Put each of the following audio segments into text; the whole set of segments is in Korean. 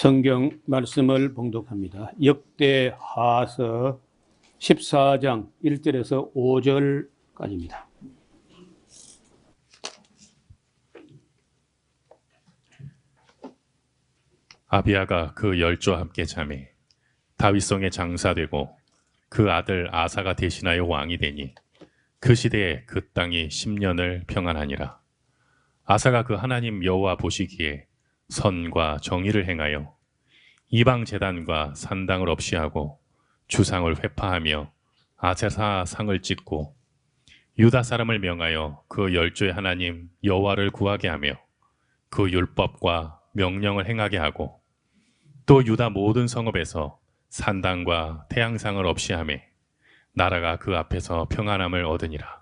성경 말씀을 봉독합니다. 역대하서 14장 1절에서 5절까지입니다. 아비야가 그 열조와 함께 자매 다윗성에 장사되고 그 아들 아사가 대신하여 왕이 되니 그 시대에 그 땅이 10년을 평안하니라. 아사가 그 하나님 여호와 보시기에 선과 정의를 행하여 이방 제단과 산당을 없이 하고 주상을 회파하며 아세라 상을 찢고 유다 사람을 명하여 그 열조의 하나님 여호와를 구하게 하며 그 율법과 명령을 행하게 하고 또 유다 모든 성읍에서 산당과 태양상을 없이 하며 나라가 그 앞에서 평안함을 얻으니라.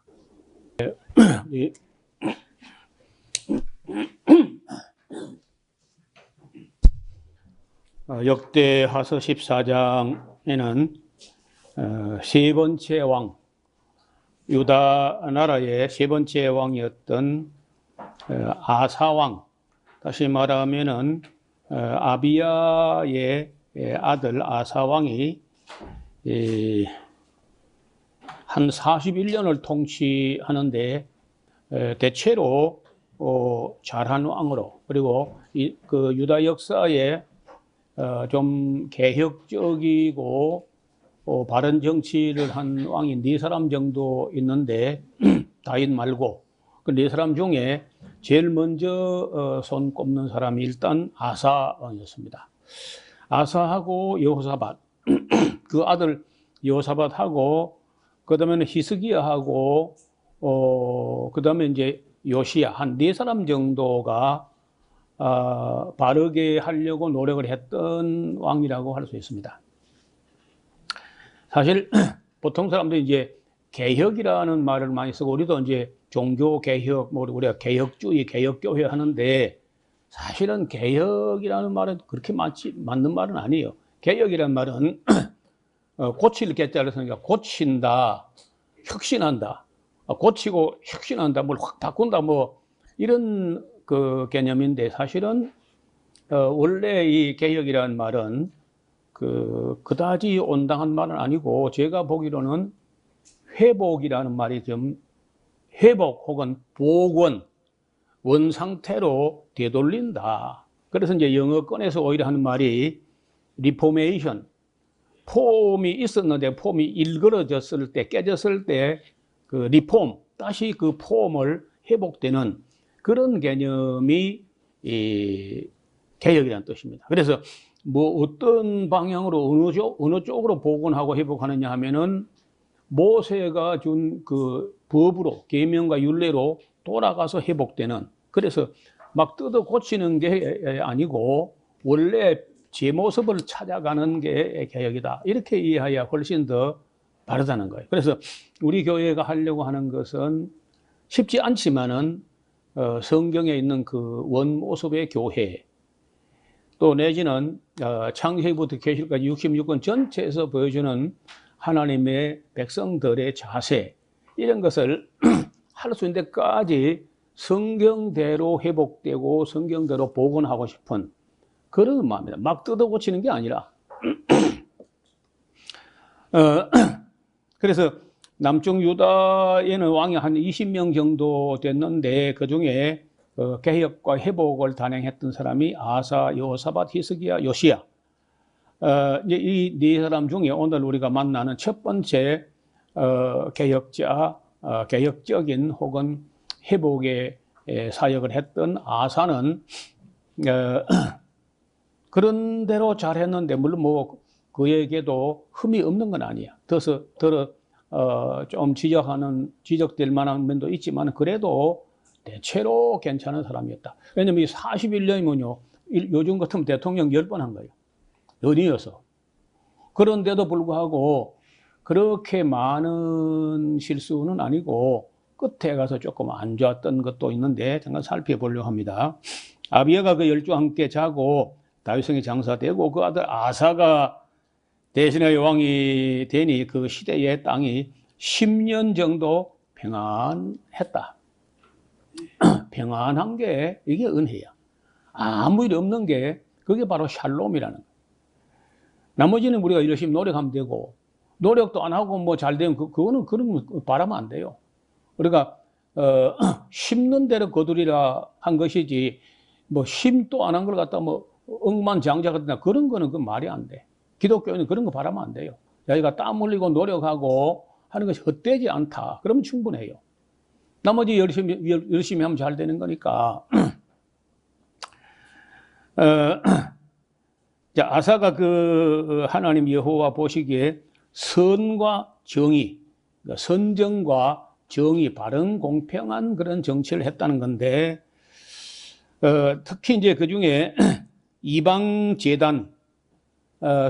역대하서 14장에는 세 번째 왕, 유다 나라의 세 번째 왕이었던 아사왕, 다시 말하면은 아비야의 아들 아사왕이 한 41년을 통치하는데 대체로 잘한 왕으로, 그리고 그 유다 역사에 좀 개혁적이고 바른 정치를 한 왕이 네 사람 정도 있는데 다윗 말고 그 네 사람 중에 제일 먼저 손 꼽는 사람이 일단 아사 왕이었습니다. 아사하고 여호사밧, 그 아들 여호사밧하고 그 다음에는 히스기야하고 그 다음에 이제 요시야, 한 네 사람 정도가 바르게 하려고 노력을 했던 왕이라고 할 수 있습니다. 사실 보통 사람들이 이제 개혁이라는 말을 많이 쓰고, 우리도 이제 종교 개혁, 뭐 우리가 개혁주의, 개혁교회 하는데 사실은 개혁이라는 말은 그렇게 맞는 말은 아니에요. 개혁이라는 말은 고칠 개자를 쓰니까 고친다, 혁신한다, 고치고 혁신한다, 뭘 확 바꾼다, 뭐 이런 그 개념인데, 사실은 원래 이 개혁이라는 말은 그다지 온당한 말은 아니고, 제가 보기로는 회복이라는 말이 좀 회복 혹은 복원, 원상태로 되돌린다. 그래서 이제 영어권에서 오히려 하는 말이 리포메이션, 폼이 있었는데 폼이 일그러졌을 때, 깨졌을 때 그 리폼, 다시 그 폼을 회복되는 그런 개념이 이 개혁이라는 뜻입니다. 그래서 뭐 어떤 방향으로 어느 쪽으로 복원하고 회복하느냐 하면은 모세가 준 그 법으로, 계명과 율례로 돌아가서 회복되는, 그래서 막 뜯어 고치는 게 아니고 원래 제 모습을 찾아가는 게 개혁이다, 이렇게 이해해야 훨씬 더 바르다는 거예요. 그래서 우리 교회가 하려고 하는 것은 쉽지 않지만은 성경에 있는 그 원모습의 교회, 또 내지는 창세기부터 계시록까지 66권 전체에서 보여주는 하나님의 백성들의 자세, 이런 것을 할 수 있는 데까지 성경대로 회복되고 성경대로 복원하고 싶은 그런 마음입니다. 막 뜯어 고치는 게 아니라. 그래서 남쪽 유다에는 왕이 한 20명 정도 됐는데, 그 중에 개혁과 회복을 단행했던 사람이 아사, 여호사밧, 히스기야, 요시야. 이제 이 네 사람 중에 오늘 우리가 만나는 첫 번째 개혁자, 개혁적인 혹은 회복의 사역을 했던 아사는 그런 대로 잘했는데, 물론 뭐 그에게도 흠이 없는 건 아니야. 좀 지적될 만한 면도 있지만 그래도 대체로 괜찮은 사람이었다. 왜냐면 이 41년이면요, 요즘 같으면 대통령 10번 한 거예요. 연이어서. 그런데도 불구하고 그렇게 많은 실수는 아니고 끝에 가서 조금 안 좋았던 것도 있는데 잠깐 살펴보려고 합니다. 아비야가 그 열조와 함께 자고 다윗성에 장사되고 그 아들 아사가 대신하여 왕이 되니 그 시대의 땅이 10년 정도 평안했다. 평안한 게 이게 은혜야. 아무 일 없는 게 그게 바로 샬롬이라는 거예요. 나머지는 우리가 열심히 노력하면 되고, 노력도 안 하고 뭐 잘 되면 그거는 그런 거 바라면 안 돼요. 그러니까 심는 대로 거두리라 한 것이지, 뭐 심도 안 한 걸 갖다 뭐 억만장자 같은 그런 거는 그 말이 안 돼. 기독교는 그런 거 바라면 안 돼요. 자기가 땀 흘리고 노력하고 하는 것이 헛되지 않다. 그러면 충분해요. 나머지 열심히 하면 잘 되는 거니까. 자, 아사가 그 하나님 여호와 보시기에 선과 정의, 선정과 정의, 바른 공평한 그런 정치를 했다는 건데, 특히 이제 그 중에 이방 제단,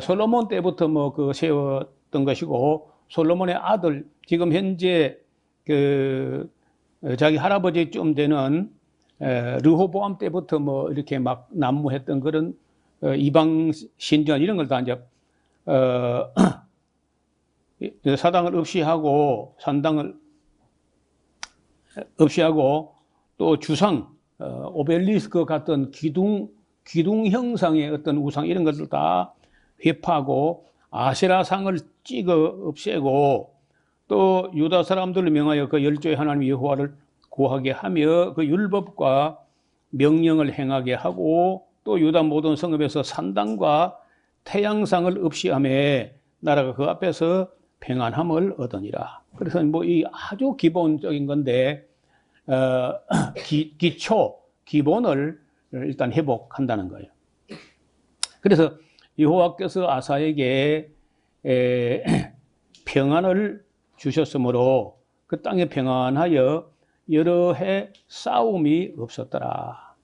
솔로몬 때부터 뭐 그 세웠던 것이고, 솔로몬의 아들, 지금 현재 그 자기 할아버지쯤 되는 르호보암 때부터 뭐 이렇게 막 난무했던 그런 이방 신전 이런 걸 다 이제 사당을 없이하고 산당을 없이하고 또 주상 오벨리스크 같은 기둥 형상의 어떤 우상 이런 것들 다 회파하고 아세라상을 찍어 없애고 또 유다 사람들을 명하여 그 열조의 하나님 여호와를 구하게 하며 그 율법과 명령을 행하게 하고 또 유다 모든 성읍에서 산당과 태양상을 없이하며 나라가 그 앞에서 평안함을 얻으니라. 그래서 뭐 이 아주 기본적인 건데 기본을 일단 회복한다는 거예요. 그래서 여호와께서 아사에게 평안을 주셨으므로 그 땅에 평안하여 여러 해 싸움이 없었더라.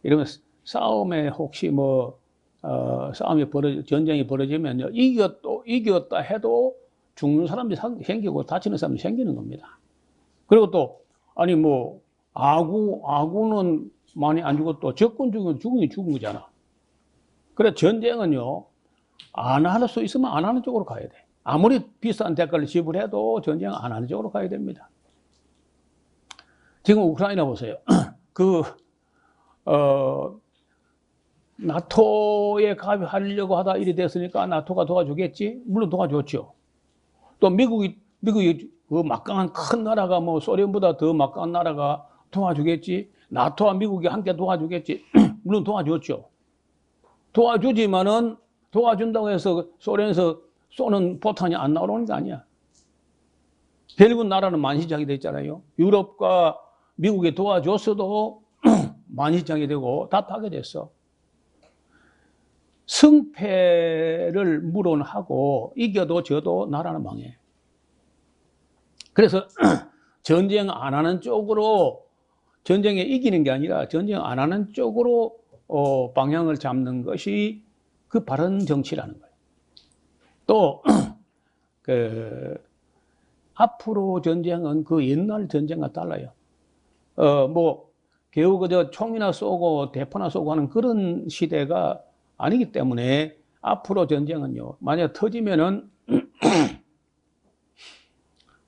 이러면 싸움에 혹시 뭐 전쟁이 벌어지면 이겼다 해도 죽는 사람이 생기고 다치는 사람이 생기는 겁니다. 그리고 또 아니 뭐 아구는 많이 안 죽어도 적군 죽은 거잖아. 그래 전쟁은요 안 할 수 있으면 안 하는 쪽으로 가야 돼. 아무리 비싼 대가를 지불해도 전쟁 안 하는 쪽으로 가야 됩니다. 지금 우크라이나 보세요. 나토에 가입하려고 하다 일이 됐으니까 나토가 도와주겠지? 물론 도와줬죠. 또 미국이 그 막강한 큰 나라가 뭐 소련보다 더 막강한 나라가 도와주겠지? 나토와 미국이 함께 도와주겠지? 물론 도와줬죠. 도와주지만은 도와준다고 해서 소련에서 쏘는 포탄이 안 나오는 게 아니야. 결국은 나라는 만시장이 됐잖아요. 유럽과 미국이 도와줬어도 만시장이 되고 다 파괴됐어. 승패를 물어하고 이겨도 져도 나라는 망해. 그래서 전쟁 안 하는 쪽으로 전쟁에 이기는 게 아니라 전쟁 안 하는 쪽으로 방향을 잡는 것이 그 바른 정치라는 거예요. 또 앞으로 전쟁은 그 옛날 전쟁과 달라요. 뭐 겨우 그저 총이나 쏘고 대포나 쏘고 하는 그런 시대가 아니기 때문에 앞으로 전쟁은요. 만약 터지면은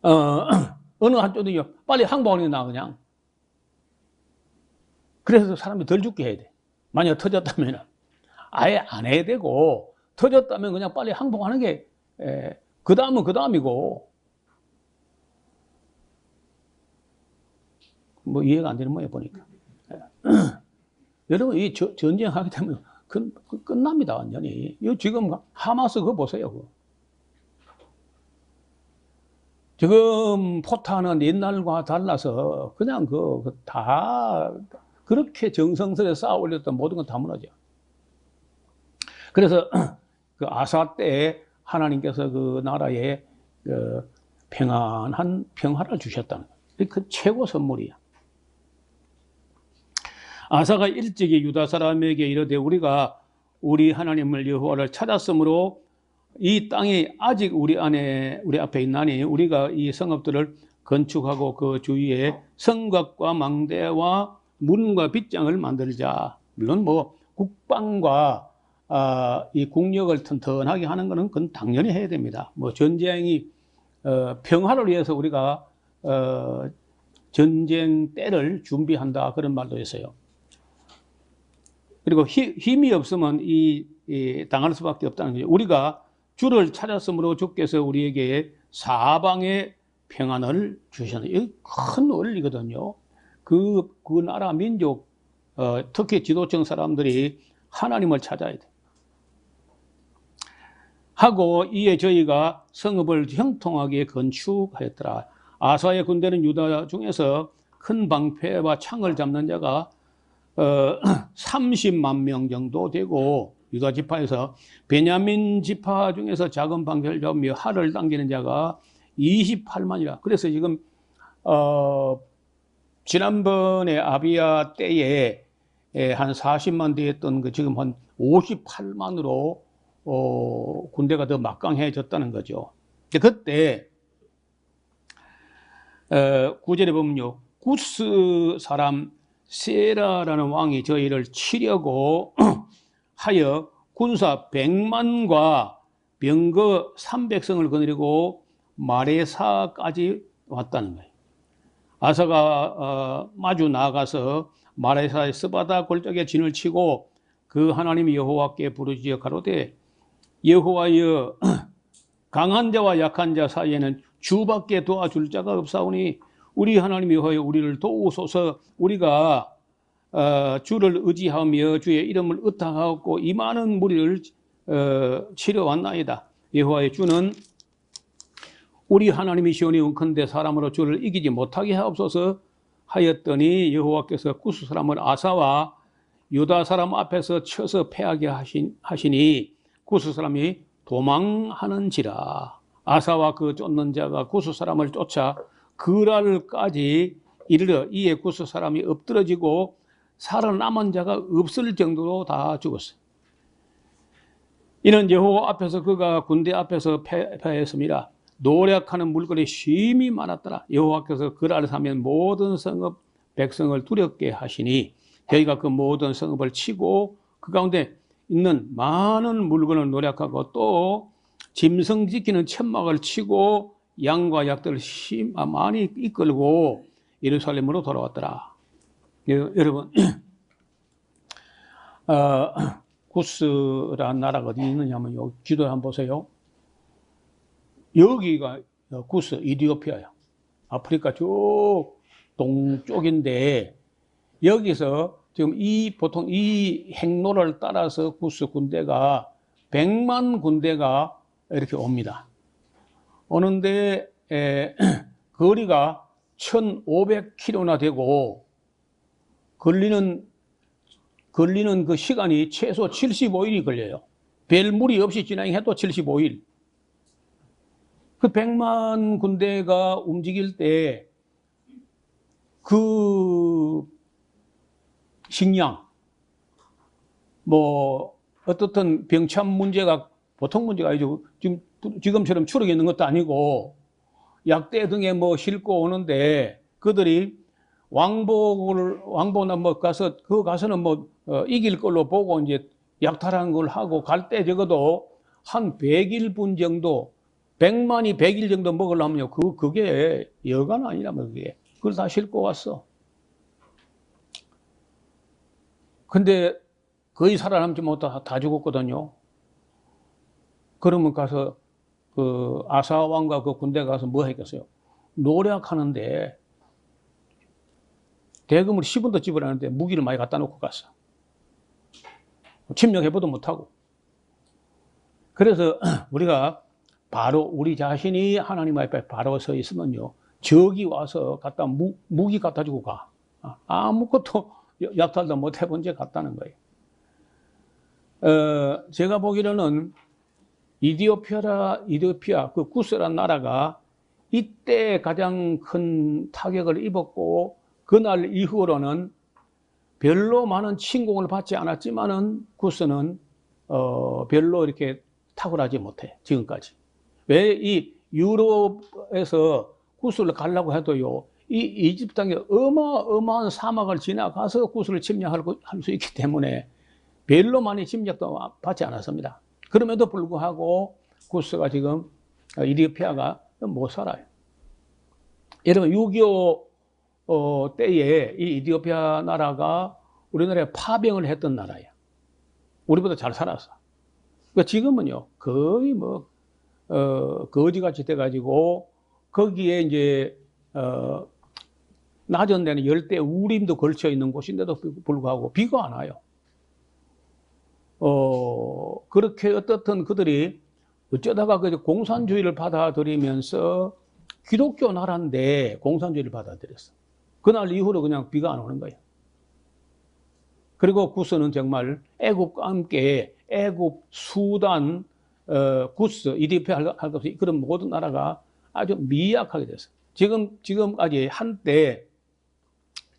어느 한쪽은요 빨리 항복하는 게 나아 그냥. 그래서 사람이 덜 죽게 해야 돼. 만약 터졌다면 아예 안 해야 되고 터졌다면 그냥 빨리 항복하는 게 그 다음은 그 다음이고 뭐 이해가 안 되는 모양 보니까. 여러분 이 전쟁하게 되면 끝납니다 완전히. 이 지금 하마스 그거 보세요. 그거. 지금 포탄은 옛날과 달라서 그냥 다 그렇게 정성스레 쌓아 올렸던 모든 건 다 무너져. 그래서 그 아사 때 하나님께서 그 나라에 그 평화를 주셨다는 거예요. 그 최고 선물이야. 아사가 일찍이 유다 사람에게 이르되 우리가 우리 하나님을 여호와를 찾았으므로 이 땅이 아직 우리 앞에 있나니 우리가 이 성읍들을 건축하고 그 주위에 성곽과 망대와 문과 빗장을 만들자. 물론 뭐 국방과 이 국력을 튼튼하게 하는 것은 그건 당연히 해야 됩니다. 뭐 전쟁이 평화를 위해서 우리가 전쟁 때를 준비한다 그런 말도 있어요. 그리고 힘이 없으면 당할 수밖에 없다는 거죠. 우리가 주를 찾았으므로 주께서 우리에게 사방의 평안을 주셨는, 이게 큰 원리거든요. 그 나라 민족, 특히 지도층 사람들이 하나님을 찾아야 돼. 하고 이에 저희가 성읍을 형통하게 건축하였더라. 아사의 군대는 유다 중에서 큰 방패와 창을 잡는 자가 30만 명 정도 되고, 유다 지파에서 베냐민 지파 중에서 작은 방패를 잡으며 활을 당기는 자가 28만이라. 그래서 지금 지난번에 아비야 때에 한 40만 되었던 그 지금 한 58만으로 군대가 더 막강해졌다는 거죠. 그때 9절에 보면요, 구스 사람 세라라는 왕이 저희를 치려고 하여 군사 100만과 병거 300성을 거느리고 마레사까지 왔다는 거예요. 아사가 마주 나아가서 마레사의 스바다 골짜기에 진을 치고 그 하나님 여호와께 부르짖어 가로되, 여호와여, 강한 자와 약한 자 사이에는 주밖에 도와줄 자가 없사오니 우리 하나님 여호와여, 우리를 도우소서. 우리가 주를 의지하며 주의 이름을 의탁하고 이 많은 무리를 치러 왔나이다. 여호와의 주는 우리 하나님이시오니 원컨대 사람으로 주를 이기지 못하게 하옵소서 하였더니, 여호와께서 구스 사람을 아사와 유다 사람 앞에서 쳐서 패하게 하시니 구스 사람이 도망하는지라. 아사와 그 쫓는 자가 구스 사람을 쫓아 그랄까지 이르러 이에 구스 사람이 엎드러지고 살아남은 자가 없을 정도로 다 죽었어요. 이는 여호와 앞에서 그가 군대 앞에서 패하였습니다. 노력하는 물건이 심히 많았더라. 여호와께서 그랄을 사면 모든 성읍 백성을 두렵게 하시니 저희가 그 모든 성읍을 치고 그 가운데 있는 많은 물건을 노력하고 또 짐승 지키는 천막을 치고 양과 약들을 많이 이끌고 예루살렘으로 돌아왔더라. 여러분, 구스라는 나라가 어디 있느냐면 여기 지도 한번 보세요. 여기가 구스, 이디오피아야. 아프리카 쭉 동쪽인데, 여기서 지금 보통 이 행로를 따라서 구스 군대가 100만 군대가 이렇게 옵니다. 오는데 거리가 1500km나 되고 걸리는 그 시간이 최소 75일이 걸려요. 별 무리 없이 진행해도 75일. 그 100만 군대가 움직일 때 그 식량, 어떻든 병참 문제가 보통 문제가 아니죠. 지금처럼 추락이 있는 것도 아니고 약대 등에 싣고 오는데, 그들이 왕보나 가서는 이길 걸로 보고 이제 약탈한 걸 하고 갈 때 적어도 한 100일분 정도, 100만이 100일 정도 먹으려면요, 그게 여간 아니라면 그걸 다 싣고 왔어. 근데 거의 살아남지 못하고 다 죽었거든요. 그러면 가서 그 아사 왕과 그 군대 가서 뭐 했겠어요? 노력하는데 대금을 10원도 지불하는데 무기를 많이 갖다 놓고 갔어. 침략해보도 못하고. 그래서 우리가 바로 우리 자신이 하나님 앞에 바로 서 있으면요, 적이 와서 무기 갖다 주고 가. 아무것도 약탈도 못 해본 적 같다는 거예요. 제가 보기로는 이디오피아, 그 구스란 나라가 이때 가장 큰 타격을 입었고, 그날 이후로는 별로 많은 침공을 받지 않았지만은 구스는 별로 이렇게 탁월하지 못해, 지금까지. 왜 이 유럽에서 구스를 가려고 해도요, 이 이집트 땅에 어마어마한 사막을 지나가서 구스를 침략할 수 있기 때문에 별로 많이 침략도 받지 않았습니다. 그럼에도 불구하고 구스가 지금, 이디오피아가 못 살아요. 여러분, 6.25 때에 이 이디오피아 나라가 우리나라에 파병을 했던 나라야. 우리보다 잘 살았어. 그러니까 지금은요, 거의 뭐, 거지같이 돼가지고, 거기에 이제, 낮은 데는 열대 우림도 걸쳐 있는 곳인데도 불구하고 비가 안 와요. 그렇게 어떻든 그들이 어쩌다가 그 공산주의를 받아들이면서 기독교 나라인데 공산주의를 받아들였어. 그날 이후로 그냥 비가 안 오는 거예요. 그리고 구스는 정말 애국과 함께 애국, 수단, 구스, 이디오피아 할 것 없이 그런 모든 나라가 아주 미약하게 됐어요. 지금까지 한때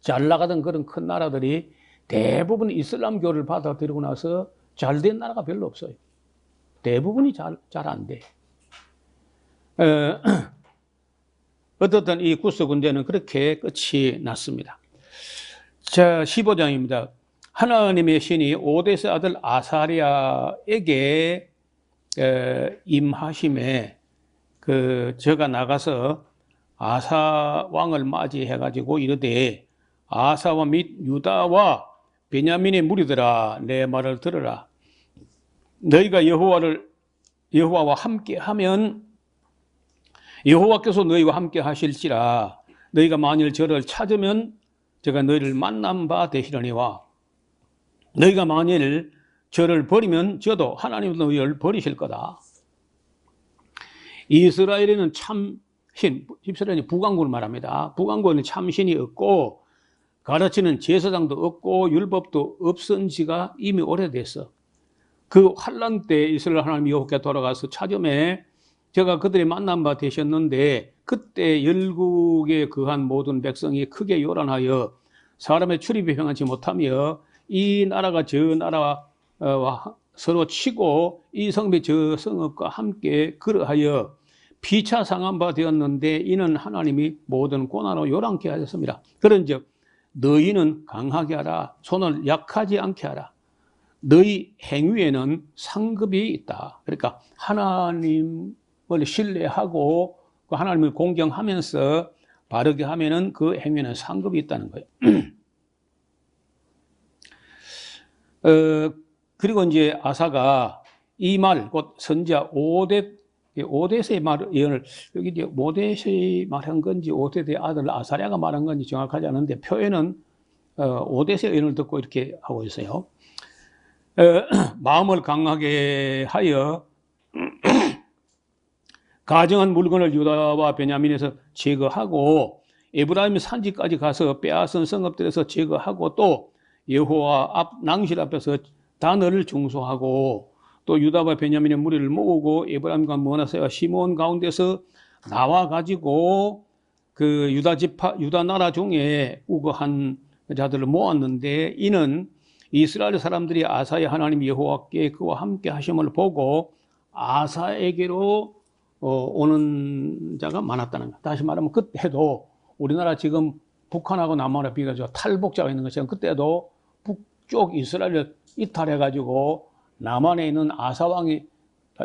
잘 나가던 그런 큰 나라들이 대부분 이슬람교를 받아들이고 나서 잘 된 나라가 별로 없어요. 대부분이 잘 안 돼. 어떻든 이 구스 군대는 그렇게 끝이 났습니다. 자, 15장입니다. 하나님의 신이 오데스 아들 아사리아에게 임하심에 저가 나가서 아사 왕을 맞이해가지고 이르되 아사와 및 유다와 베냐민의 무리들아 내 말을 들으라. 너희가 여호와와 함께하면 여호와께서 너희와 함께 하실지라. 너희가 만일 저를 찾으면 제가 너희를 만난 바 되시려니와 너희가 만일 저를 버리면 저도 하나님도 너희를 버리실 거다. 이스라엘에는 참신, 이스라엘이 북왕국을 말합니다. 북왕국에는 참신이 없고 가르치는 제사장도 없고 율법도 없은 지가 이미 오래됐어. 그 환란 때 이스라엘 하나님 여호와께 돌아가서 찾음에 제가 그들의 만난 바 되셨는데 그때 열국에 거한 모든 백성이 크게 요란하여 사람의 출입이 평안치 못하며 이 나라가 저 나라와 서로 치고 이 성읍이 저 성읍과 함께 그러하여 피차 상한 바 되었는데 이는 하나님이 모든 고난으로 요란케 하셨습니다. 그런즉 너희는 강하게 하라. 손을 약하지 않게 하라. 너희 행위에는 상급이 있다. 그러니까 하나님을 신뢰하고 그 하나님을 공경하면서 바르게 하면은 그 행위에는 상급이 있다는 거예요. 그리고 이제 아사가 이 말, 곧 선지자 오데스의 예언을, 여기 이제 오데스의 말한 건지 오데스의 아들 아사랴가 말한 건지 정확하지 않은데 표현은 오데스의 예언을 듣고 이렇게 하고 있어요. 마음을 강하게 하여 가정한 물건을 유다와 베냐민에서 제거하고 에브라임 산지까지 가서 빼앗은 성읍들에서 제거하고 또 여호와 낭실 앞에서 단을 중소하고 또 유다와 베냐민의 무리를 모으고 에브라임과 머나세와 시몬 가운데서 나와 가지고 그 유다 나라 중에 우거한 자들을 모았는데 이는 이스라엘 사람들이 아사의 하나님 여호와께 그와 함께 하심을 보고 아사에게로 오는 자가 많았다는 것. 다시 말하면 그때도 우리나라 지금 북한하고 남한하고 비교해서 탈북자가 있는 것처럼 그때도 북쪽 이스라엘을 이탈해가지고 남한에 있는 아사왕이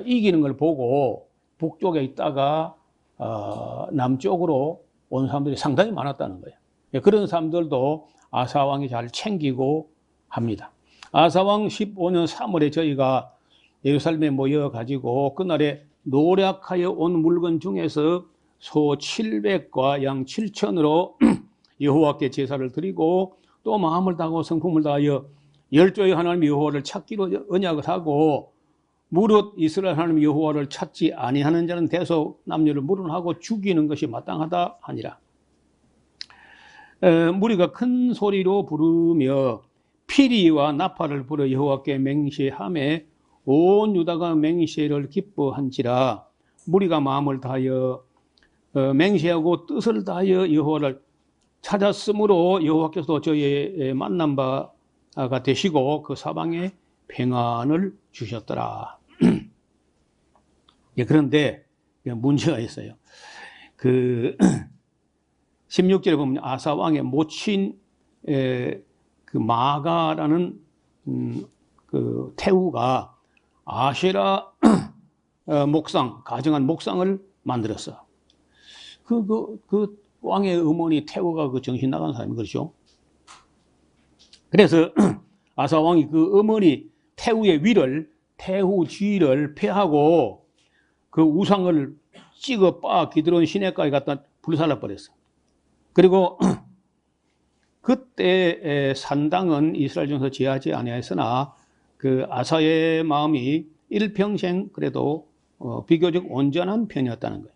이기는 걸 보고 북쪽에 있다가 남쪽으로 온 사람들이 상당히 많았다는 거예요. 그런 사람들도 아사왕이 잘 챙기고 합니다. 아사왕 15년 3월에 저희가 예루살렘에 모여가지고 그날에 노략하여 온 물건 중에서 소 700과 양 7천으로 여호와께 제사를 드리고 또 마음을 다하고 성품을 다하여 열조의 하나님 여호와를 찾기로 언약을 하고 무릇 이스라엘 하나님 여호와를 찾지 아니하는 자는 대소 남녀를 물은하고 죽이는 것이 마땅하다 하니라. 무리가 큰 소리로 부르며 피리와 나팔을 불어 여호와께 맹세하매 온 유다가 맹세를 기뻐한지라. 무리가 마음을 다하여 맹세하고 뜻을 다하여 여호와를 찾았으므로 여호와께서 저희의 만난 바가 되시고 그 사방에 평안을 주셨더라. 그런데 문제가 있어요. 그 16절에 보면 아사 왕의 모친 그 마가라는 그 태우가 아세라 목상, 가정한 목상을 만들었어. 그 왕의 어머니 태우가 그 정신 나간 사람이 그렇죠. 그래서 아사 왕이 그 어머니 태후 쥐를 패하고 그 우상을 찍어 빠 기드론 시내까지 갖다 불살라 버렸어. 그리고 그때 산당은 이스라엘 중에서 제하지 아니하였으나 그 아사의 마음이 일평생 그래도 비교적 온전한 편이었다는 거예요.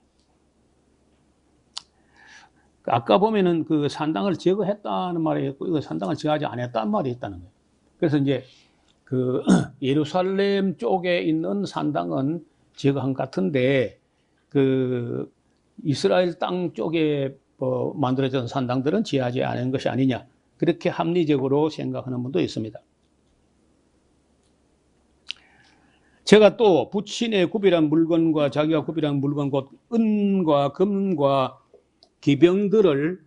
아까 보면은 그 산당을 제거했다는 말이 있고 이거 산당을 제거하지 않았다는 말이 있다는 거예요. 그래서 이제 그 예루살렘 쪽에 있는 산당은 제거한 것 같은데 그 이스라엘 땅 쪽에 만들어진 산당들은 제하지 않은 것이 아니냐, 그렇게 합리적으로 생각하는 분도 있습니다. 제가 또 부친의 구비란 물건과 자기가 구비란 물건 곧 은과 금과 기병들을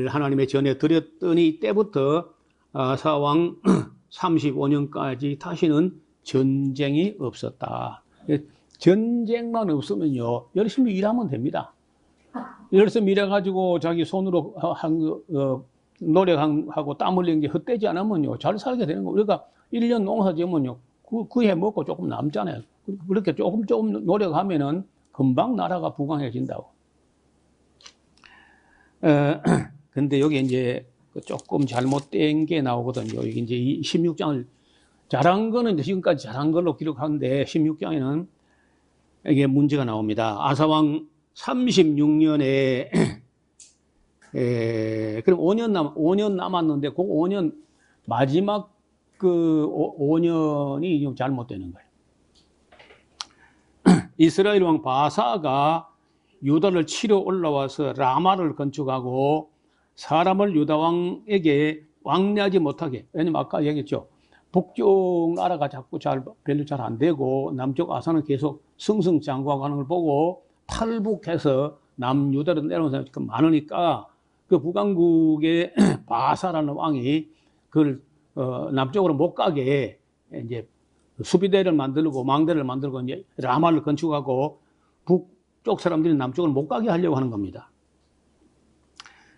하나님의 전에 드렸더니 이때부터 아사왕 35년까지 다시는 전쟁이 없었다. 전쟁만 없으면요 열심히 일하면 됩니다. 열심히 일해가지고 자기 손으로 노력하고 땀 흘린 게 헛되지 않으면요 잘 살게 되는 거예요. 그러니까 1년 농사 지으면요 그 해 먹고 조금 남잖아요. 그렇게 조금 노력하면은 금방 나라가 부강해진다고. 근데 여기 이제 조금 잘못된 게 나오거든요. 여기 이제 16장을 잘한 거는 이제 지금까지 잘한 걸로 기록하는데 16장에는 이게 문제가 나옵니다. 아사왕 36년에 그럼 5년 남았는데 그 5년 마지막 그 5년이 좀 잘못되는 거예요. 이스라엘 왕 바사가 유다를 치러 올라와서 라마를 건축하고 사람을 유다 왕에게 왕래하지 못하게, 왜냐면 아까 얘기했죠. 북쪽 나라가 자꾸 별로 잘 안 되고 남쪽 아사는 계속 승승장구하고 하는 걸 보고 탈북해서 남유다로 내려온 사람이 많으니까 그 북왕국의 바사라는 왕이 그걸 남쪽으로 못 가게 이제 수비대를 만들고 망대를 만들고 이제 라마를 건축하고 북쪽 사람들이 남쪽으로 못 가게 하려고 하는 겁니다.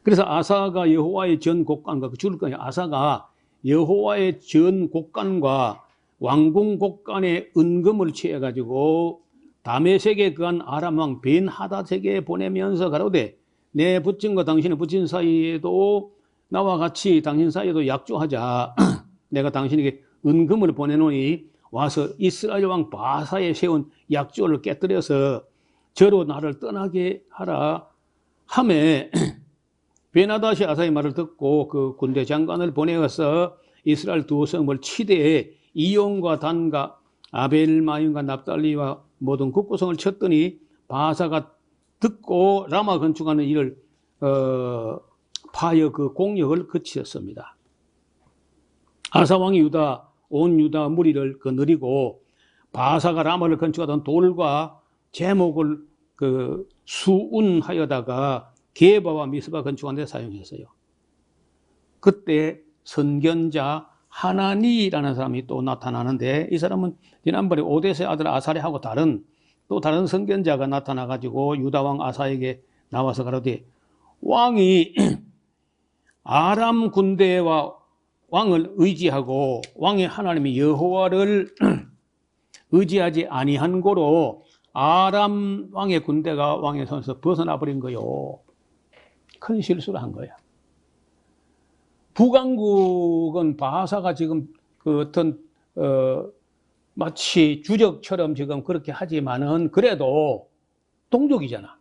그래서 아사가 여호와의 전 곡간과 줄을 거예요. 아사가 여호와의 전 곡간과 왕궁 곡간에 은금을 취해가지고 다메섹에 거한 아람 왕 벤하닷에게 보내면서 가로되 내 부친과 당신의 부친 사이에도 나와 같이 당신 사이에도 약조하자. 내가 당신에게 은금을 보내노니 와서 이스라엘 왕 바사에 세운 약조를 깨뜨려서 저로 나를 떠나게 하라 하매 벤하닷이 아사의 말을 듣고 그 군대 장관을 보내어서 이스라엘 두 성을 치되 이온과 단과 아벨마임과 납달리와 모든 국구성을 쳤더니 바사가 듣고 라마 건축하는 일을 파여 그 공력을 그치었습니다. 아사 왕이 온 유다 무리를 거느리고 바사가 라마를 건축하던 돌과 제목을 그 수운하여다가 게바와 미스바 건축하는 데 사용했어요. 그때 선견자 하나니라는 사람이 또 나타나는데 이 사람은 지난번에 오데스의 아들 아사랴하고 또 다른 선견자가 나타나가지고 유다왕 아사에게 나와서 가로되 왕이 아람 군대와 왕을 의지하고 왕의 하나님이 여호와를 의지하지 아니한 고로 아람 왕의 군대가 왕의 손에서 벗어나 버린 거요. 큰 실수를 한 거야. 북왕국은 바사가 지금 그 어떤 마치 주적처럼 지금 그렇게 하지만은 그래도 동족이잖아.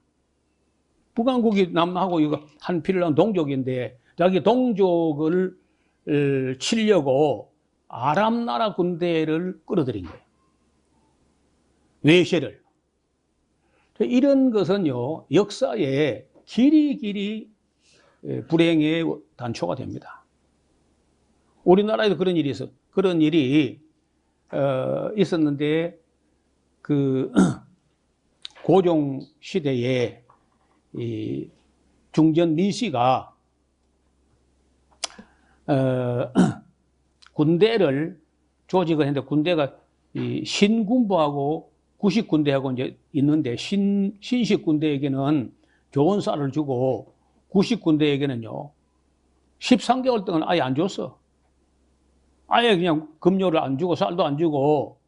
북왕국이 남하고 이거 한 피를 낳은 동족인데 자기 동족을 치려고 아람 나라 군대를 끌어들인 거예요. 외세를. 이런 것은요 역사에 길이 불행의 단초가 됩니다. 우리나라에도 그런 일이 있었는데 그 고종 시대에 이 중전 민씨가 군대를 조직을 했는데 군대가 이 신군부하고 구식군대하고 이제 있는데 신식군대에게는 좋은 쌀을 주고 구식군대에게는요 13개월 동안 아예 안 줬어. 아예 그냥 급료를 안 주고 쌀도 안 주고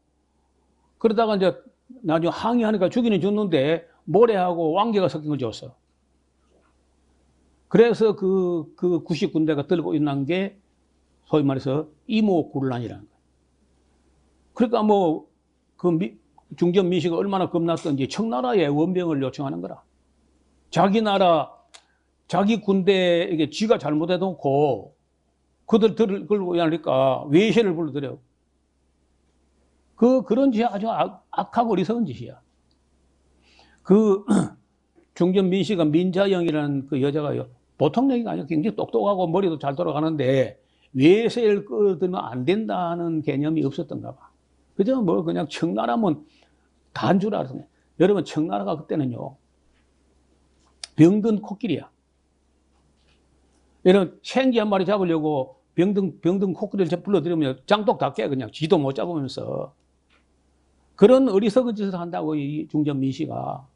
그러다가 이제 나중에 항의하니까 주기는 줬는데 모래하고 왕개가 섞인 걸 줬어. 그래서 그 90군데가 들고 있는 게 소위 말해서 이모군란이라는 거예요. 그러니까 뭐 그 중전 민씨가 얼마나 겁났던지 청나라에 원병을 요청하는 거라. 자기 나라 자기 군대에게 지가 잘못해놓고 그들 걸고 하니까 외세를 불러들여. 그런 짓이 아주 악하고 어리석은 짓이야. 그 중전 민씨가 민자영이라는 그 여자가요. 보통 얘기가 아니고 굉장히 똑똑하고 머리도 잘 돌아가는데 외세를 끌어들면 안 된다는 개념이 없었던가 봐. 그저 뭐 그냥 청나라면 다 한 줄 알았네. 여러분 청나라가 그때는요. 병든 코끼리야. 이런 생쥐 한 마리 잡으려고 병든 코끼리를 불러들이면 장독 다 깨 그냥 지도 못 잡으면서 그런 어리석은 짓을 한다고 이 중전 민씨가.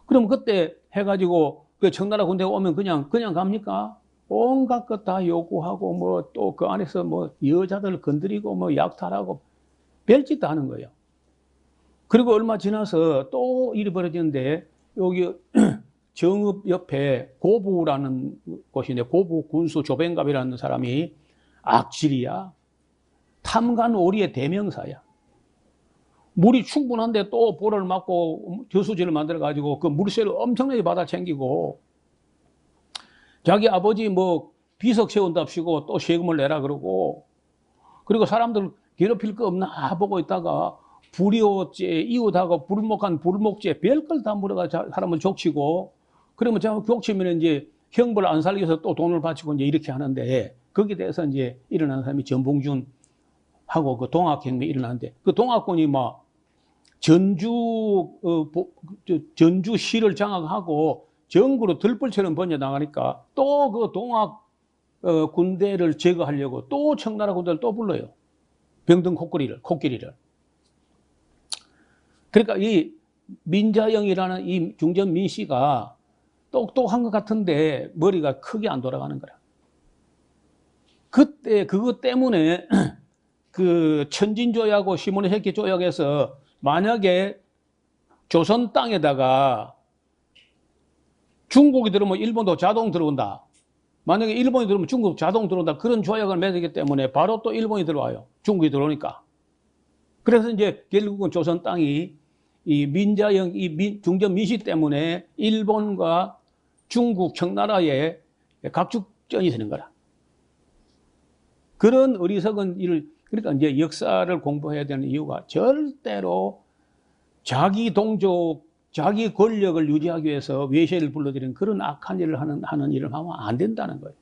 그럼 그때 해가지고 그 청나라 군대가 오면 그냥 갑니까? 온갖 것 다 요구하고 뭐 또 그 안에서 뭐 여자들 건드리고 뭐 약탈하고 별짓 다 하는 거예요. 그리고 얼마 지나서 또 일이 벌어지는데 여기 정읍 옆에 고부라는 곳인데 고부 군수 조뱅갑이라는 사람이 악질이야. 탐관오리의 대명사야. 물이 충분한데 또 볼을 막고 저수지를 만들어가지고 그 물세를 엄청나게 받아 챙기고 자기 아버지 뭐 비석 세운답시고 또 세금을 내라 그러고 그리고 사람들 괴롭힐 거 없나 보고 있다가 불이오죄, 이웃하고 불목한 불목죄 별걸 다 물어가 사람을 족치고 그러면 저 족치면 이제 형벌 안 살려서 또 돈을 바치고 이제 이렇게 하는데 거기에 대해서 이제 일어나는 사람이 전봉준하고 그 동학혁명이 일어나는데 그 동학군이 막 전주시를 장악하고 전국으로 들불처럼 번져나가니까 또 그 동학 군대를 제거하려고 또 청나라 군대를 또 불러요. 병든 코끼리를. 그러니까 이 민자영이라는 이 중전 민씨가 똑똑한 것 같은데 머리가 크게 안 돌아가는 거라. 그때 그것 때문에 그 천진조약하고 시모노세키 조약에서 만약에 조선 땅에다가 중국이 들어오면 일본도 자동 들어온다. 만약에 일본이 들어오면 중국 자동 들어온다. 그런 조약을 맺었기 때문에 바로 또 일본이 들어와요. 중국이 들어오니까. 그래서 이제 결국은 조선 땅이 이 민자영, 중전 민씨 때문에 일본과 중국, 청나라에 각축전이 되는 거라. 그런 어리석은 일을, 그러니까 이제 역사를 공부해야 되는 이유가 절대로 자기 동족, 자기 권력을 유지하기 위해서 외세를 불러들이는 그런 악한 일을 하는 일을 하면 안 된다는 거예요.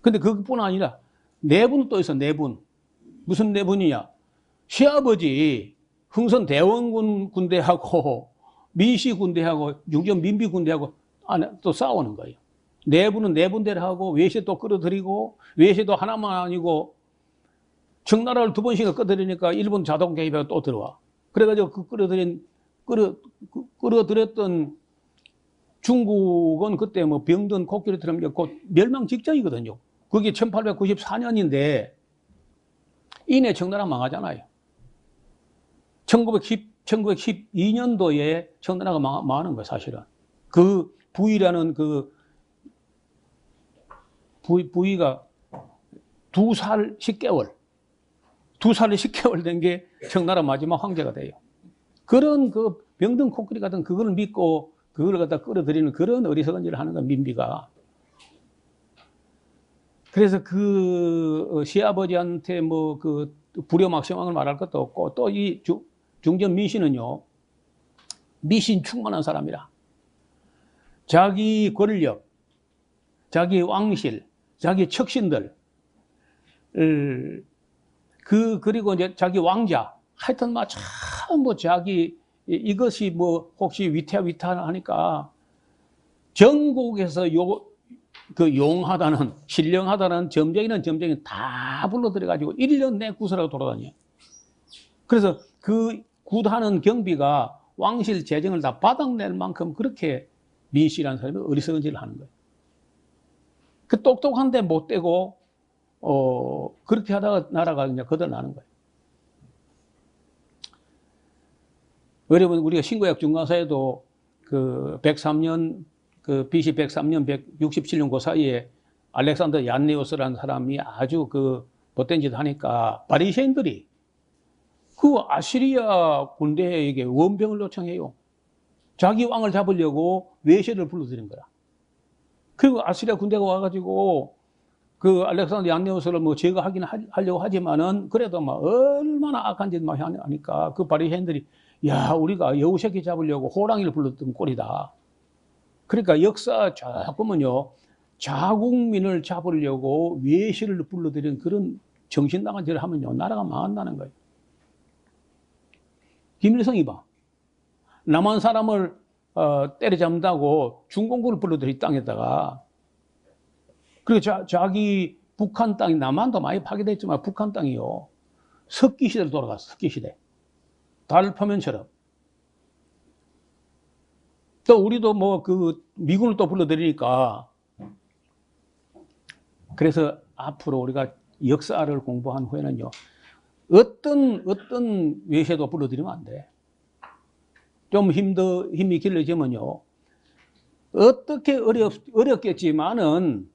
근데 그것뿐 아니라 내분은 또 있어, 내분. 무슨 내분이냐? 시아버지 흥선 대원군 군대하고 민씨 군대하고 중전 민비 군대하고 또 싸우는 거예요. 내부는 내분대로 하고 외세 또 끌어들이고 외세도 하나만 아니고 청나라를 2번씩을 끌어들이니까 일본 자동 개입하고 또 들어와. 그래가지고 그 끌어들였던 중국은 그때 뭐 병든 코끼리처럼 곧 멸망 직전이거든요. 그게 1894년인데 이내 청나라 망하잖아요. 1912년도에 청나라가 망하는 거예요, 사실은. 그 부위라는 그 부위가 2살 10개월. 2살 10개월 된 게 청나라 마지막 황제가 돼요. 그런 그 병든 코끼리 같은 그걸 믿고 그걸 갖다 끌어들이는 그런 어리석은 일을 하는 거야, 민비가. 그래서 그 시아버지한테 뭐 그 불효막심왕을 말할 것도 없고 또 이 중전 민씨는요, 미신 충만한 사람이라. 자기 권력, 자기 왕실, 자기 척신들, 그리고 이제 자기 왕자, 하여튼 막 참 뭐 자기 이것이 뭐 혹시 위태하니까 전국에서 그 용하다는 신령하다는 점쟁이는 다 불러들여가지고 1년 내 구설하고 돌아다녀요. 그래서 그 굿하는 경비가 왕실 재정을 다 바닥낼 만큼 그렇게 민씨라는 사람이 어리석은 짓을 하는 거예요. 그 똑똑한데 못되고 그렇게 하다가 나라가 그냥 거덜나는 거예요. 여러분, 우리가 신구약 중간사에도 그 103년, 그 BC 103년, 167년 그 사이에 알렉산더 얀네오스라는 사람이 아주 그 못된 짓을 하니까 바리새인들이 그 아시리아 군대에게 원병을 요청해요. 자기 왕을 잡으려고 외세를 불러들인 거야. 그리고 아시리아 군대가 와가지고 그 알렉산더 얀네오스를 뭐 제거하긴 하려고 하지만은 그래도 막 얼마나 악한 짓 막 하니까 그 바리새인들이 야, 우리가 여우새끼 잡으려고 호랑이를 불렀던 꼴이다. 그러니까 역사 조금은요, 자국민을 잡으려고 외세를 불러들인 그런 정신나간 짓을 하면요, 나라가 망한다는 거예요. 김일성이 봐. 남한 사람을 때려잡는다고 중공군을 불러들인 땅에다가, 그리고 자기 북한 땅이, 남한도 많이 파괴됐지만 북한 땅이요, 석기 시대로 돌아갔어. 석기 시대. 달 표면처럼. 또 우리도 뭐 그 미군을 또 불러들이니까, 그래서 앞으로 우리가 역사를 공부한 후에는요, 어떤 외세도 불러들이면 안 돼. 좀 힘이 길러지면요, 어떻게 어렵겠지만은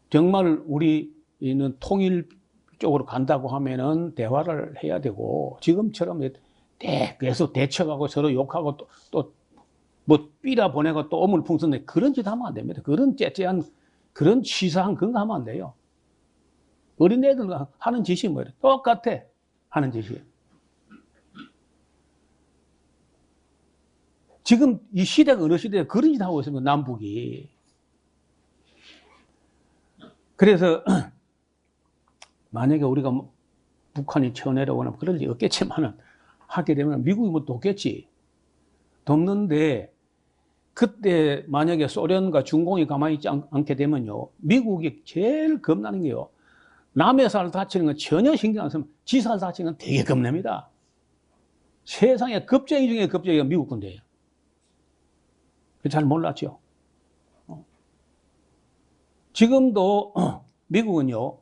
정말 우리는 통일 쪽으로 간다고 하면은 대화를 해야 되고, 지금처럼 계속 대척하고 서로 욕하고 또 뭐 삐라 보내고 또 어물풍선데 그런 짓 하면 안 됩니다. 그런 째째한 그런 치사한 그런 거 하면 안 돼요. 어린애들 하는 짓이 뭐예요? 똑같아. 하는 짓이. 지금 이 시대가 어느 시대에 그런 짓 하고 있습니다. 남북이. 그래서 만약에 우리가 북한이 쳐내려거나 그럴 리 없겠지만은 하게 되면 미국이 뭐 돕겠지. 돕는데 그때 만약에 소련과 중공이 가만히 있지 않게 되면요, 미국이 제일 겁나는 게요, 남의 살 다치는 건 전혀 신경 안 쓰면 지 살 다치는 건 되게 겁냅니다. 세상에 겁쟁이 중에 겁쟁이가 미국 군대예요. 잘 몰랐죠. 지금도 미국은요,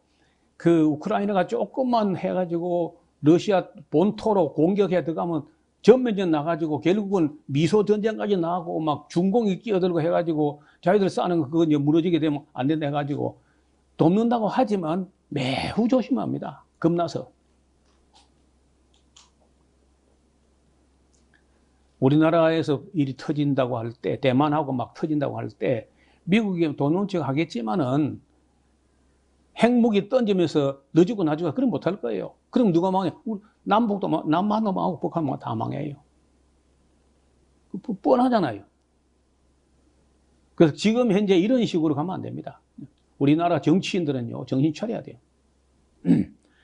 그 우크라이나가 조금만 해가지고 러시아 본토로 공격해 들어가면 전면전 나가지고 결국은 미소 전쟁까지 나가고 막 중공이 끼어들고 해가지고 자기들 싸는 거 그거 이제 무너지게 되면 안 된다 해가지고 돕는다고 하지만 매우 조심합니다. 겁나서. 우리나라에서 일이 터진다고 할 때, 대만하고 막 터진다고 할 때 미국이 돈 훔치고 하겠지만은 핵무기 던지면서 너지고 나지고 그럼 못할 거예요. 그럼 누가 망해? 남북도 남한도 망하고 북한도 다 망해요. 뻔하잖아요. 그래서 지금 현재 이런 식으로 가면 안 됩니다. 우리나라 정치인들은요, 정신 차려야 돼요.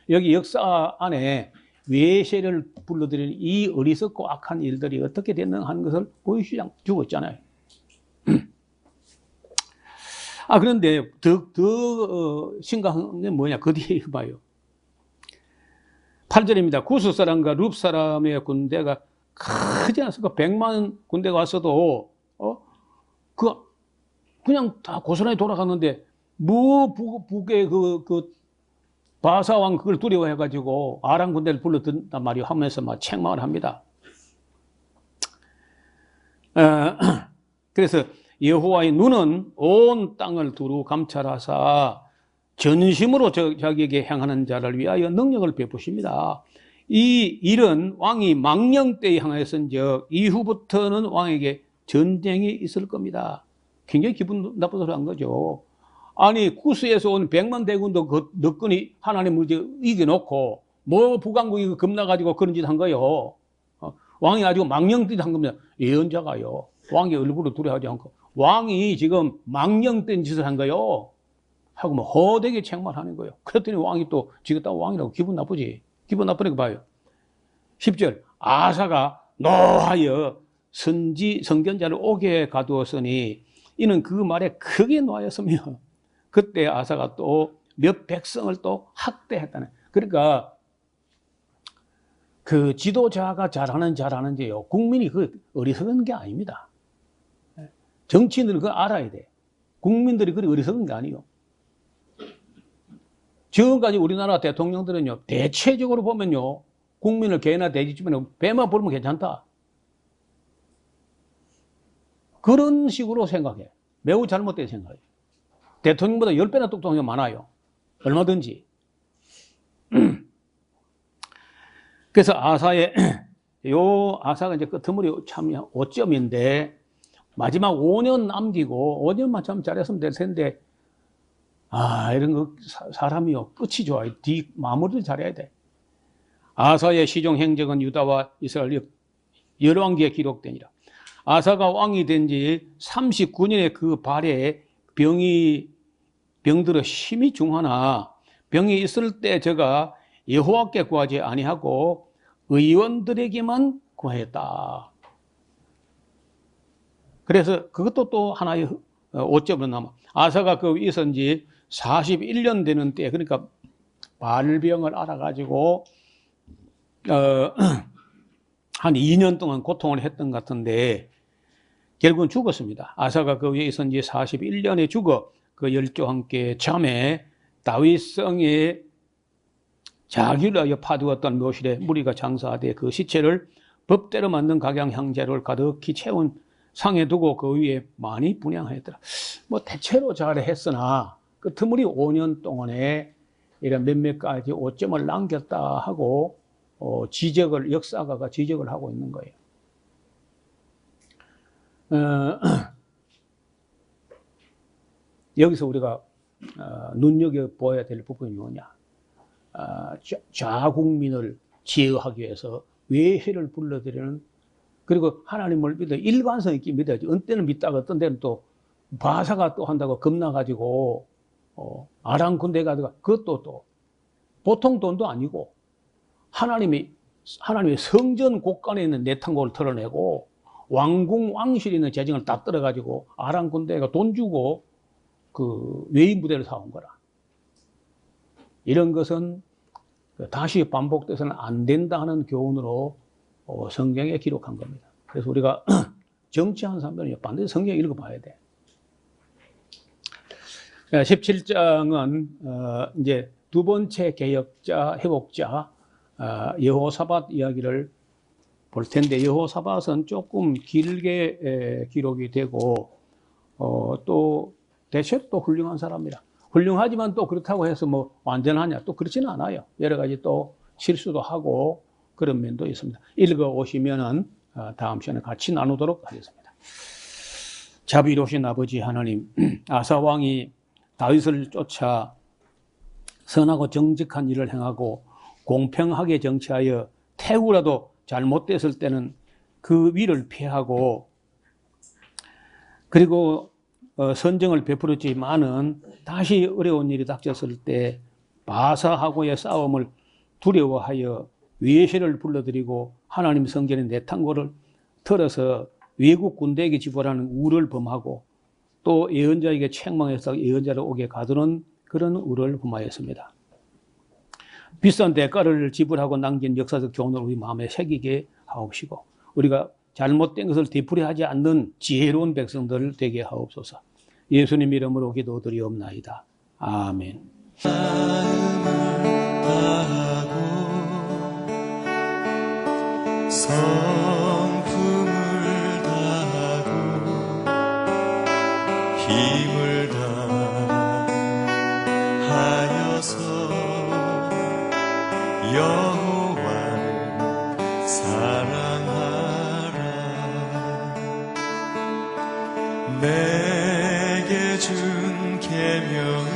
여기 역사 안에 외세를 불러들이는 이 어리석고 악한 일들이 어떻게 됐는가 하는 것을 보여주고 있잖아요. 그런데 더 심각한 게 뭐냐, 그 뒤에 봐요. 8절입니다. 구스 사람과 룹 사람의 군대가 크지 않습니까? 100만 군대가 왔어도, 그냥 다 고스란히 돌아갔는데, 북의 바사왕 그걸 두려워해가지고 아람 군대를 불러든단 말이요. 하면서 막 책망을 합니다. 그래서 여호와의 눈은 온 땅을 두루 감찰하사 전심으로 자기에게 행하는 자를 위하여 능력을 베푸십니다. 이 일은 왕이 망령 때에 향하였은즉 이후부터는 왕에게 전쟁이 있을 겁니다. 굉장히 기분 나쁜 소리 한 거죠. 아니 구스에서 온 100만 대군도 그 너끈히 하나님 이겨놓고 뭐 북왕국이 겁나가지고 그런 짓 한 거요. 왕이 아주 망령짓 한 겁니다. 예언자가요, 왕의 얼굴을 두려워하지 않고 왕이 지금 망령된 짓을 한 거요 하고 뭐 허되게 책망하는 거예요. 그랬더니 왕이 또 지금 왕이라고 기분 나쁘지. 기분 나쁘니까 봐요. 10절 아사가 노하여 선견자를 오게 가두었으니 이는 그 말에 크게 노하였으며 그때 아사가 또 몇 백성을 또 학대했다는. 그러니까 그 지도자가 잘하는지요, 국민이 그 어리석은 게 아닙니다. 정치인들은 그걸 알아야 돼. 국민들이 그리 어리석은 게 아니에요. 지금까지 우리나라 대통령들은요, 대체적으로 보면요, 국민을 개나 돼지 주변에 배만 부르면 괜찮다. 그런 식으로 생각해. 매우 잘못된 생각이에요. 대통령보다 10배나 똑똑한 게 많아요. 얼마든지. 그래서 아사가 이제 끄트머리 참 5점인데, 마지막 5년 남기고, 5년만 참 잘했으면 될 텐데, 이런 거, 사람이요, 끝이 좋아요. 마무리를 잘해야 돼. 아사의 시종 행적은 유다와 이스라엘 열왕기에 기록되니라. 아사가 왕이 된 지 39년에 그 발에 병들어 심히 중하나, 병이 있을 때 저가 여호와께 구하지 아니하고 의원들에게만 구하였다. 그래서 그것도 또 하나의 오점으로 남아. 아사가 그 있은 지 41년 되는 때, 그러니까 발병을 알아가지고 한 2년 동안 고통을 했던 것 같은데 결국은 죽었습니다. 아사가 그 위에 있은 지 41년에 죽어 그 열조와 함께 잠에 다윗성에 자기를 위하여 파두었던 묘실에 무리가 장사하되 그 시체를 법대로 만든 각양 향재를 가득히 채운 상에 두고 그 위에 많이 분향하였더라. 뭐 대체로 잘했으나 그 틈으리 5년 동안에 이런 몇몇 가지 오점을 남겼다 하고 역사가가 지적을 하고 있는 거예요. 여기서 우리가 눈여겨보아야 될 부분이 뭐냐. 자국민을 제어하기 위해서 외해를 불러들이는, 그리고 하나님을 믿어 일관성 있게 믿어야지. 어떤 때는 믿다가 어떤 때는 또 바사가 또 한다고 겁나가지고 아랑군대 가다가 그것도 또 보통 돈도 아니고 하나님의 성전 곳간에 있는 내탕고를 털어내고 왕궁 왕실에 있는 재정을 다 떨어가지고 아랑군대가 돈 주고 그 외인 부대를 사온 거라. 이런 것은 다시 반복돼서는 안 된다 하는 교훈으로 성경에 기록한 겁니다. 그래서 우리가 정치하는 사람들은 반드시 성경 읽어봐야 돼. 17장은 이제 두 번째 개혁자, 회복자 여호사밧 이야기를 볼 텐데, 여호사밧은 조금 길게 기록이 되고 또 대체로 또 훌륭한 사람이라. 훌륭하지만 또 그렇다고 해서 뭐 완전하냐, 또 그렇지는 않아요. 여러 가지 또 실수도 하고 그런 면도 있습니다. 읽어오시면은 다음 시간에 같이 나누도록 하겠습니다. 자비로우신 아버지 하나님, 아사 왕이 다윗을 쫓아 선하고 정직한 일을 행하고 공평하게 정치하여 태우라도 잘못됐을 때는 그 위를 피하고, 그리고 선정을 베풀었지만은 다시 어려운 일이 닥쳤을 때 바사하고의 싸움을 두려워하여 외세를 불러들이고 하나님 성전의 내탕고를 털어서 외국 군대에게 지불하는 우를 범하고 또 예언자에게 책망해서 예언자를 오게 가두는 그런 우를 범하였습니다. 비싼 대가를 지불하고 남긴 역사적 교훈을 우리 마음에 새기게 하옵시고, 우리가 잘못된 것을 되풀이하지 않는 지혜로운 백성들 되게 하옵소서. 예수님 이름으로 기도드리옵나이다. 아멘. 성품을 다하고 힘을 다하여서 여호와를 사랑하라. 내게 준 계명을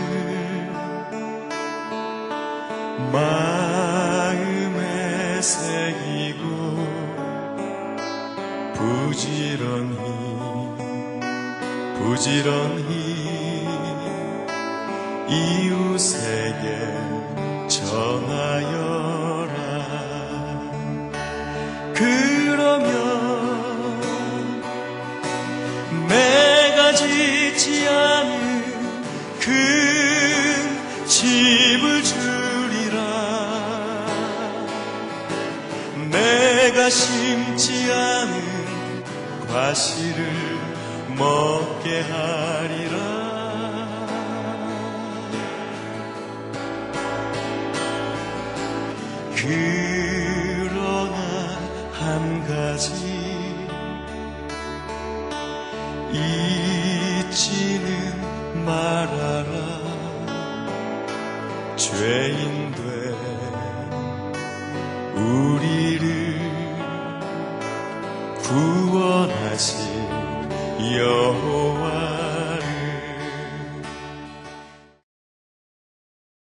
마음에 새기고 부지런히 이웃에게 전하여라. 그러면 내가 짓지 않은 큰 집을 주리라. 내가 심지 않은 과실을 먹게 하리라. 그러나 한 가지 잊지는 말아라. 죄인된 우리를 구원하신 여호와